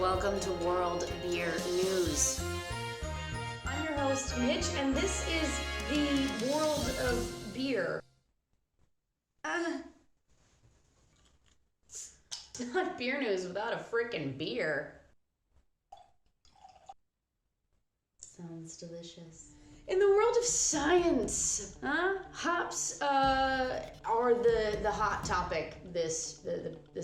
Welcome to World Beer News. I'm your host, Nitch, and this is the world of beer. It's not beer news without a freaking beer. Sounds delicious. In the world of science, hops are the hot topic this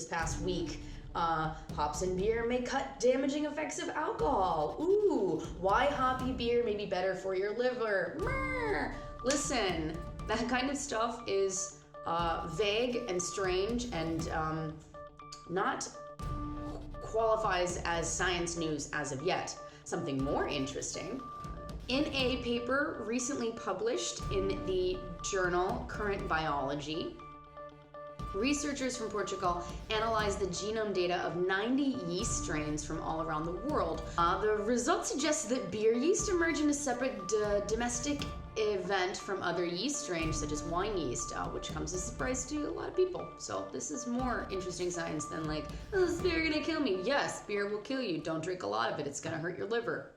past week. Hops in beer may cut damaging effects of alcohol. Ooh, why hoppy beer may be better for your liver. Mrr. Listen, that kind of stuff is vague and strange and not qualifies as science news as of yet. Something more interesting. In a paper recently published in the journal Current Biology, researchers from Portugal analyzed the genome data of 90 yeast strains from all around the world. The results suggest that beer yeast emerge in a separate domestic event from other yeast strains, such as wine yeast, which comes as a surprise to a lot of people. So this is more interesting science than like, oh, is beer gonna kill me? Yes, beer will kill you. Don't drink a lot of it. It's gonna hurt your liver.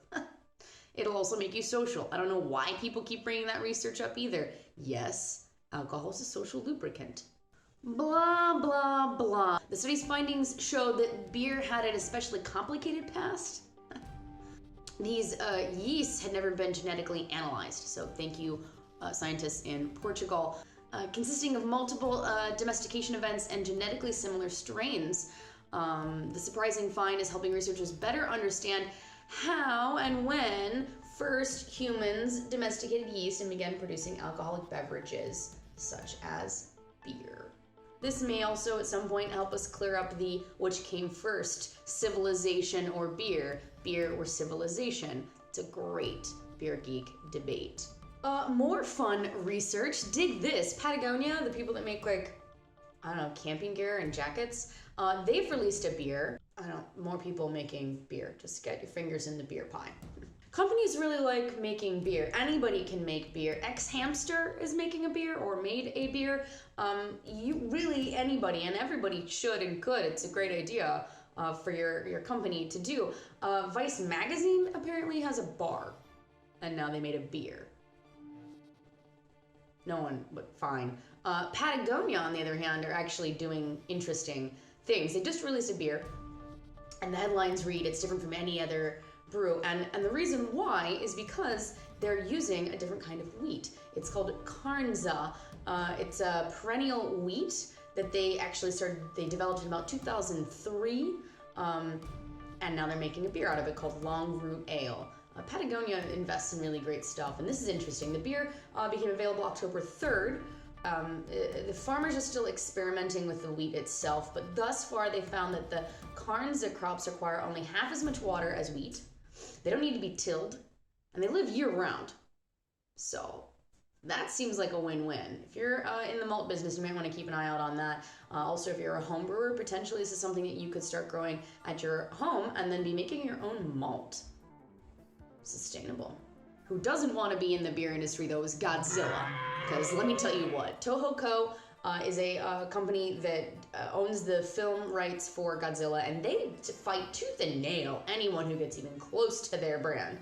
It'll also make you social. I don't know why people keep bringing that research up either. Yes, alcohol is a social lubricant. Blah, blah, blah. The study's findings showed that beer had an especially complicated past. These yeasts had never been genetically analyzed, so thank you, scientists in Portugal. Consisting of multiple domestication events and genetically similar strains, the surprising find is helping researchers better understand how and when first humans domesticated yeast and began producing alcoholic beverages, such as beer. This may also at some point help us clear up the which came first, civilization or beer, beer or civilization. It's a great beer geek debate. More fun research. Dig this. Patagonia, the people that make camping gear and jackets, they've released a beer. More people making beer. Just get your fingers in the beer pie. Companies really like making beer. Anybody can make beer. X-Hamster is making a beer or made a beer. Anybody and everybody should and could. It's a great idea for your company to do. Vice Magazine apparently has a bar, and now they made a beer. No one, but fine. Patagonia, on the other hand, are actually doing interesting things. They just released a beer, and the headlines read, it's different from any other brew, and the reason why is because they're using a different kind of wheat. It's called Carnza. It's a perennial wheat that they developed in about 2003, and now they're making a beer out of it called Long Root Ale. Patagonia invests in really great stuff, and this is interesting. The beer became available October 3rd. The farmers are still experimenting with the wheat itself, but thus far they found that the Carnza crops require only half as much water as wheat. They don't need to be tilled, and they live year-round. So that seems like a win-win. If you're in the malt business, you might want to keep an eye out on that. Also, if you're a home brewer, potentially this is something that you could start growing at your home and then be making your own malt. Sustainable. Who doesn't want to be in the beer industry, though, is GODZILLA. Because let me tell you what, Toho Co. is a company that owns the film rights for Godzilla, and they fight tooth and nail anyone who gets even close to their brand.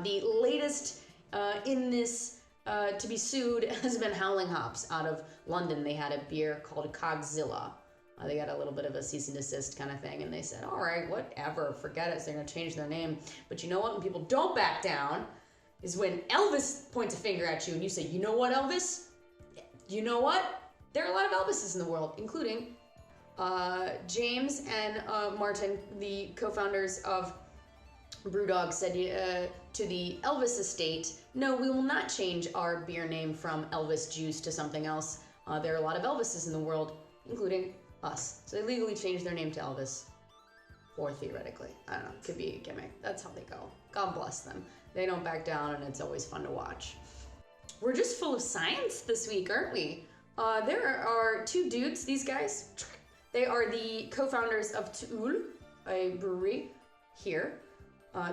The latest in this to be sued has been Howling Hops out of London. They had a beer called GODZILLA. They got a little bit of a cease and desist kind of thing, and they said, all right, whatever, forget it. So they're going to change their name. But you know what? When people don't back down is when Elvis points a finger at you and you say, you know what, Elvis? You know what? There are a lot of Elvises in the world, including James and Martin, the co-founders of BrewDog, said to the Elvis estate, no, we will not change our beer name from Elvis Juice to something else. There are a lot of Elvises in the world, including us. So they legally changed their name to Elvis. Or theoretically. I don't know. Could be a gimmick. That's how they go. God bless them. They don't back down, and it's always fun to watch. We're just full of science this week, aren't we? There are two dudes, these guys. They are the co-founders of Tool, a brewery here.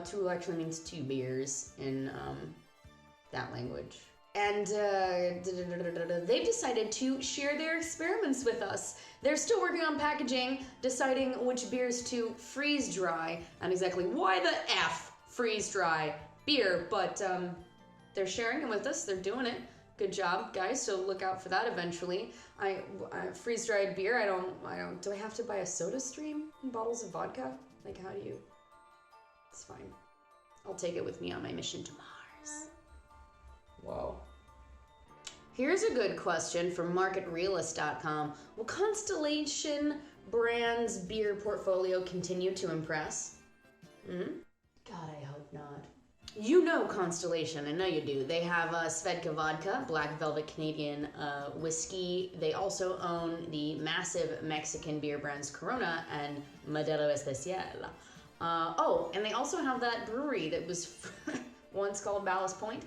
Tool actually means two beers in that language. and they've decided to share their experiments with us. They're still working on packaging, deciding which beers to freeze dry, and exactly why the F freeze dry beer, but they're sharing it with us. They're doing it. Good job, guys. So look out for that eventually. I freeze dried beer. I don't. Do I have to buy a Soda Stream and bottles of vodka? Like, how do you? It's fine. I'll take it with me on my mission to Mars. Whoa. Here's a good question from marketrealist.com. Will Constellation Brands beer portfolio continue to impress? God, I hope not. You know Constellation, I know you do. They have Svedka Vodka, Black Velvet Canadian whiskey. They also own the massive Mexican beer brands Corona and Modelo Especial. And they also have that brewery that was once called Ballast Point.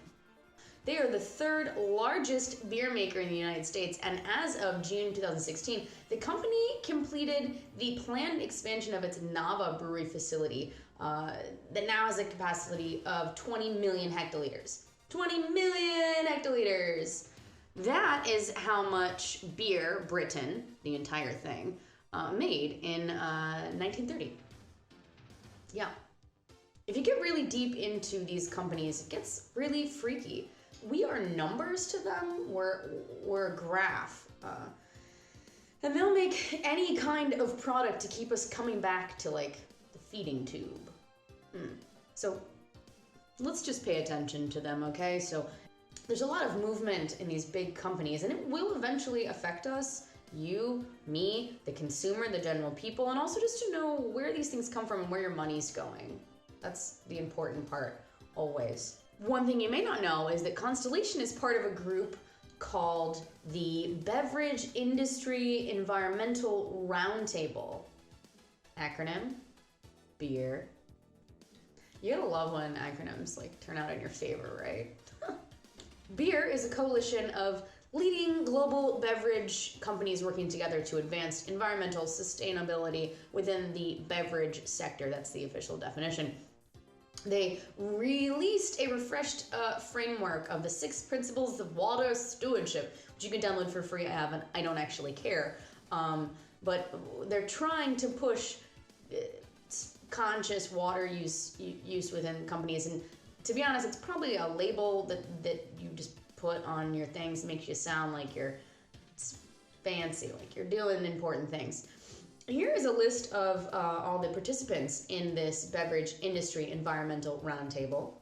They are the third largest beer maker in the United States, and as of June 2016, the company completed the planned expansion of its Nava brewery facility that now has a capacity of 20 million hectoliters. 20 million hectoliters! That is how much beer Britain, the entire thing, made in 1930. Yeah. If you get really deep into these companies, it gets really freaky. We are numbers to them. We're a graph. And they'll make any kind of product to keep us coming back to, like, the feeding tube. So let's just pay attention to them, okay? So there's a lot of movement in these big companies, and it will eventually affect us. You, me, the consumer, the general people, and also just to know where these things come from and where your money's going. That's the important part, always. One thing you may not know is that Constellation is part of a group called the Beverage Industry Environmental Roundtable. Acronym, BIER. You gotta love when acronyms like turn out in your favor, right? BIER is a coalition of leading global beverage companies working together to advance environmental sustainability within the beverage sector. That's the official definition. They released a refreshed framework of the 6 principles of water stewardship, which you can download for free. I don't actually care. But they're trying to push conscious water use within companies. And to be honest, it's probably a label that you just put on your things. It makes you sound like you're fancy, like you're doing important things. Here is a list of all the participants in this beverage industry environmental roundtable.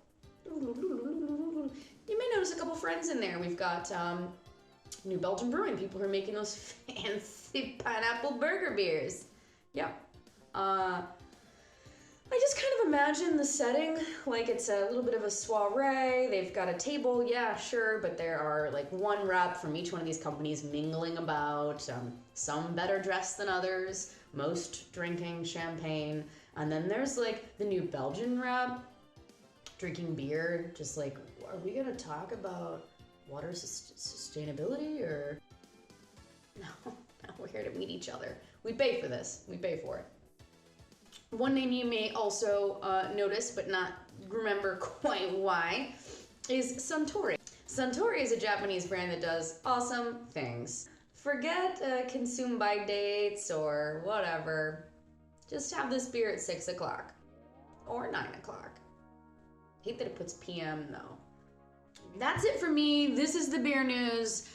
You may notice a couple friends in there. We've got New Belgium Brewing, people who are making those fancy pineapple burger beers. Yep. I just kind of imagine the setting like it's a little bit of a soiree. They've got a table, yeah, sure, but there are like one rep from each one of these companies mingling about, some better dressed than others, most drinking champagne, and then there's like the New Belgian rep drinking beer, just like, are we gonna talk about water sustainability or? No, we're here to meet each other. We pay for this, we pay for it. One name you may also notice, but not remember quite why, is Suntory. Suntory is a Japanese brand that does awesome things. Forget consume by dates or whatever. Just have this beer at 6 o'clock or 9 o'clock. Hate that it puts PM though. That's it for me. This is the beer news.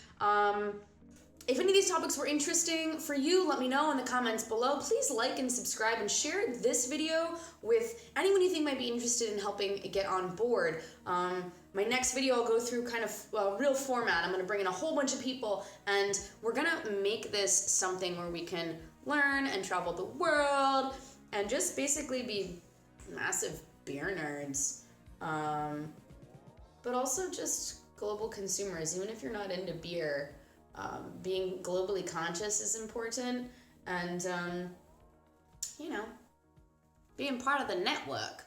If any of these topics were interesting for you, let me know in the comments below. Please like and subscribe and share this video with anyone you think might be interested in helping get on board. My next video, I'll go through kind of real format. I'm going to bring in a whole bunch of people, and we're going to make this something where we can learn and travel the world and just basically be massive beer nerds. But also just global consumers, even if you're not into beer. Being globally conscious is important, and, you know, being part of the network.